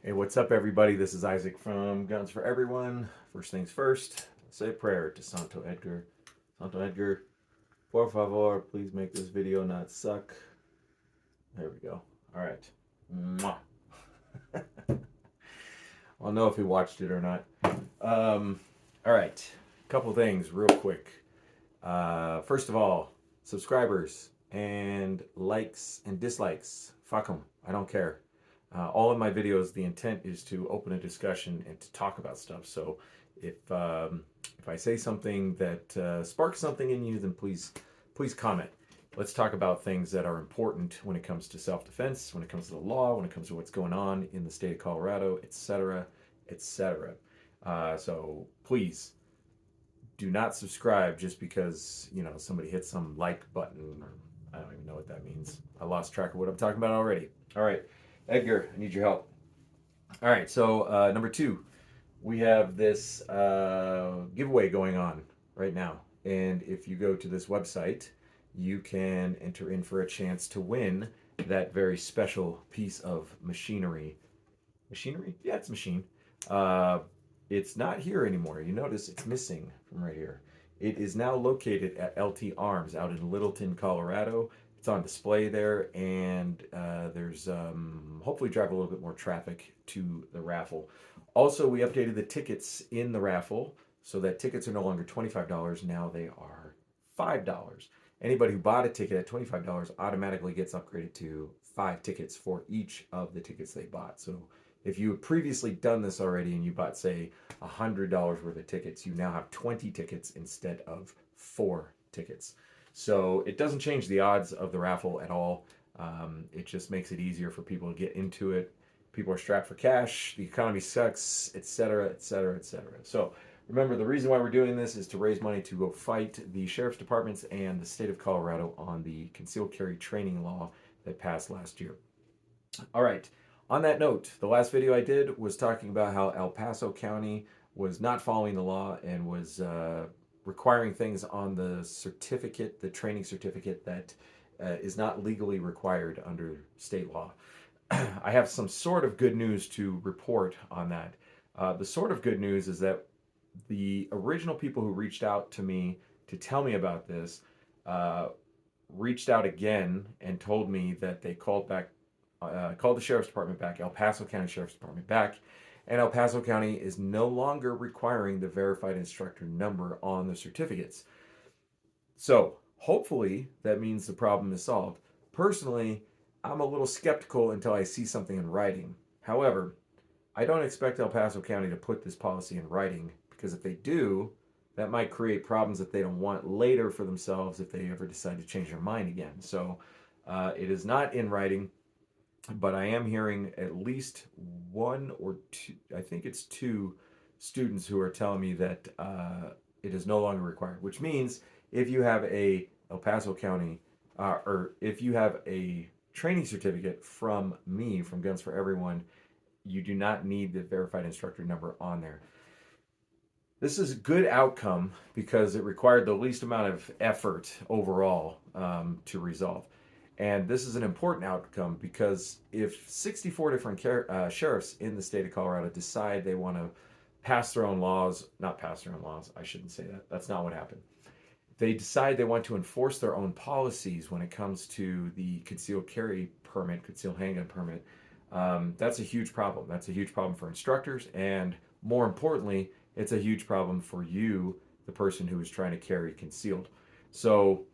Hey, what's up, everybody? This is Isaac from Guns for Everyone. First things first, say a prayer to Santo Edgar. Santo Edgar, por favor, please make this video not suck. There we go. All right. Mwah. I'll know if he watched it or not. All right. Couple things, real quick. First of all, subscribers and likes and dislikes. Fuck them. I don't care. All of my videos, the intent is to open a discussion and to talk about stuff. So if I say something that sparks something in you, then please comment. Let's talk about things that are important when it comes to self-defense, when it comes to the law, when it comes to what's going on in the state of Colorado, etc., etc. So please do not subscribe just because somebody hit some like button, or I don't even know what that means. I lost track of what I'm talking about already. All right, Edgar, I need your help. All right, so number two, we have this giveaway going on right now, and if you go to this website, you can enter in for a chance to win that very special piece of machinery. Machinery? Yeah, it's a machine. Uh, it's not here anymore. You notice it's missing from right here. It is now located at LT Arms out in Littleton, Colorado. It's on display there, and there's hopefully drive a little bit more traffic to the raffle. Also, we updated the tickets in the raffle so that tickets are no longer $25. Now they are $5. Anybody who bought a ticket at $25 automatically gets upgraded to 5 tickets for each of the tickets they bought. So if you had previously done this already and you bought, say, $100 worth of tickets, you now have 20 tickets instead of 4 tickets. So it doesn't change the odds of the raffle at all. It just makes it easier for people to get into it. People are strapped for cash. The economy sucks, etc., etc., etc. So remember, the reason why we're doing this is to raise money to go fight the sheriff's departments and the state of Colorado on the concealed carry training law that passed last year. All right. On that note, the last video I did was talking about how El Paso County was not following the law and was requiring things on the certificate, the training certificate that is not legally required under state law. I have some sort of good news to report on that. The sort of good news is that the original people who reached out to me to tell me about this uh, reached out again and told me that they called the sheriff's department back, El Paso County Sheriff's Department back, and El Paso County is no longer requiring the verified instructor number on the certificates. So hopefully that means the problem is solved. Personally, I'm a little skeptical until I see something in writing. However, I don't expect El Paso County to put this policy in writing because if they do, that might create problems that they don't want later for themselves if they ever decide to change their mind again. So it is not in writing, but I am hearing at least one or two, I think it's two students who are telling me that it is no longer required, which means if you have a El Paso County or if you have a training certificate from me, from Guns for Everyone, you do not need the verified instructor number on there. This is a good outcome because it required the least amount of effort overall to resolve. And this is an important outcome because if 64 different sheriffs in the state of Colorado decide they want to pass their own laws, not pass their own laws, I shouldn't say that. That's not what happened. They decide they want to enforce their own policies when it comes to the concealed carry permit, concealed handgun permit. That's a huge problem. That's a huge problem for instructors, and more importantly, it's a huge problem for you, the person who is trying to carry concealed. So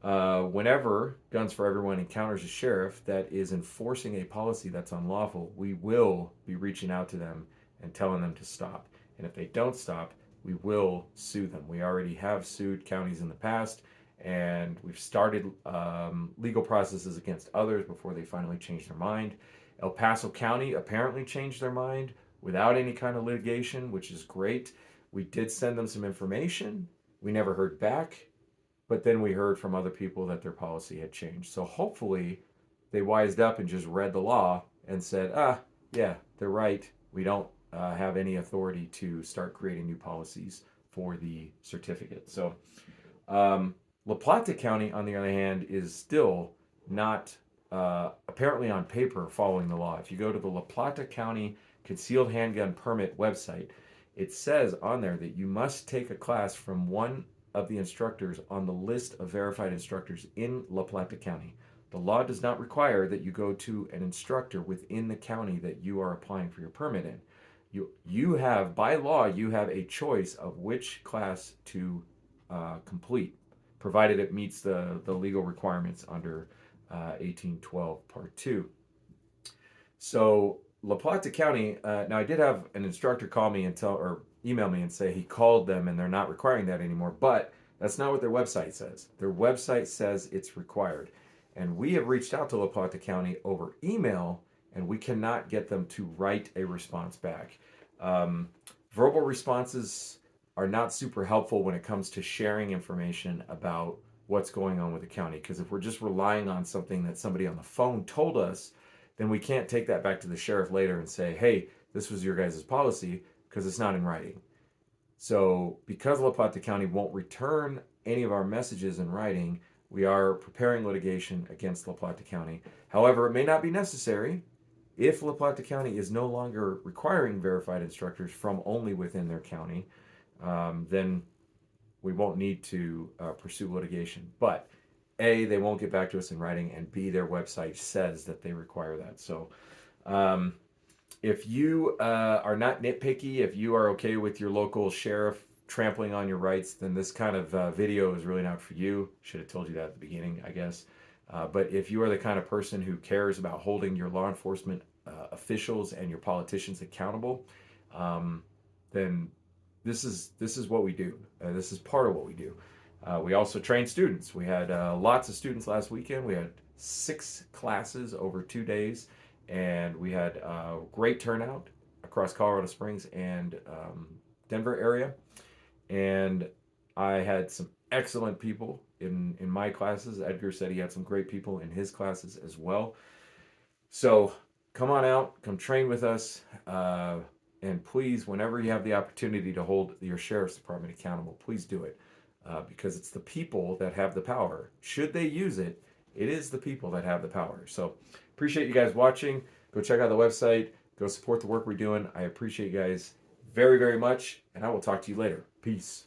whenever Guns for Everyone encounters a sheriff that is enforcing a policy that's unlawful, we will be reaching out to them and telling them to stop. And if they don't stop, we will sue them. We already have sued counties in the past, and we've started legal processes against others before they finally change their mind. El Paso County apparently changed their mind without any kind of litigation, which is great. We did send them some information. We never heard back. But then we heard from other people that their policy had changed. So hopefully they wised up and just read the law and said, yeah, they're right. We don't have any authority to start creating new policies for the certificate. So La Plata County, on the other hand, is still not apparently on paper following the law. If you go to the La Plata County Concealed Handgun Permit website, it says on there that you must take a class from one of the instructors on the list of verified instructors in La Plata County. The law does not require that you go to an instructor within the county that you are applying for your permit in. You have, by law, you have a choice of which class to complete, provided it meets the legal requirements under 1812 Part 2. So La Plata County, now I did have an instructor call me and or email me and say he called them and they're not requiring that anymore, but that's not what their website says. Their website says it's required. And we have reached out to La Plata County over email and we cannot get them to write a response back. Um, Verbal responses are not super helpful when it comes to sharing information about what's going on with the county, because if we're just relying on something that somebody on the phone told us, then we can't take that back to the sheriff later and say, hey, this was your guys' policy, because it's not in writing. So because La Plata County won't return any of our messages in writing, we are preparing litigation against La Plata County. However, it may not be necessary if La Plata County is no longer requiring verified instructors from only within their county. Then we won't need to pursue litigation. But A, they won't get back to us in writing, and B, their website says that they require that. So um, if you are not nitpicky, if you are okay with your local sheriff trampling on your rights, then this kind of video is really not for you. Should have told you that at the beginning, I guess. But if you are the kind of person who cares about holding your law enforcement officials and your politicians accountable, then this is what we do. This is part of what we do. We also train students. We had lots of students last weekend. We had 6 classes over 2 days, and we had great turnout across Colorado Springs and Denver area. And I had some excellent people in my classes. Edgar said he had some great people in his classes as well. So come on out, come train with us. And please, whenever you have the opportunity to hold your sheriff's department accountable, please do it, because it's the people that have the power. Should they use it, it is the people that have the power. So appreciate you guys watching. Go check out the website. Go support the work we're doing. I appreciate you guys very, very much, and I will talk to you later. Peace.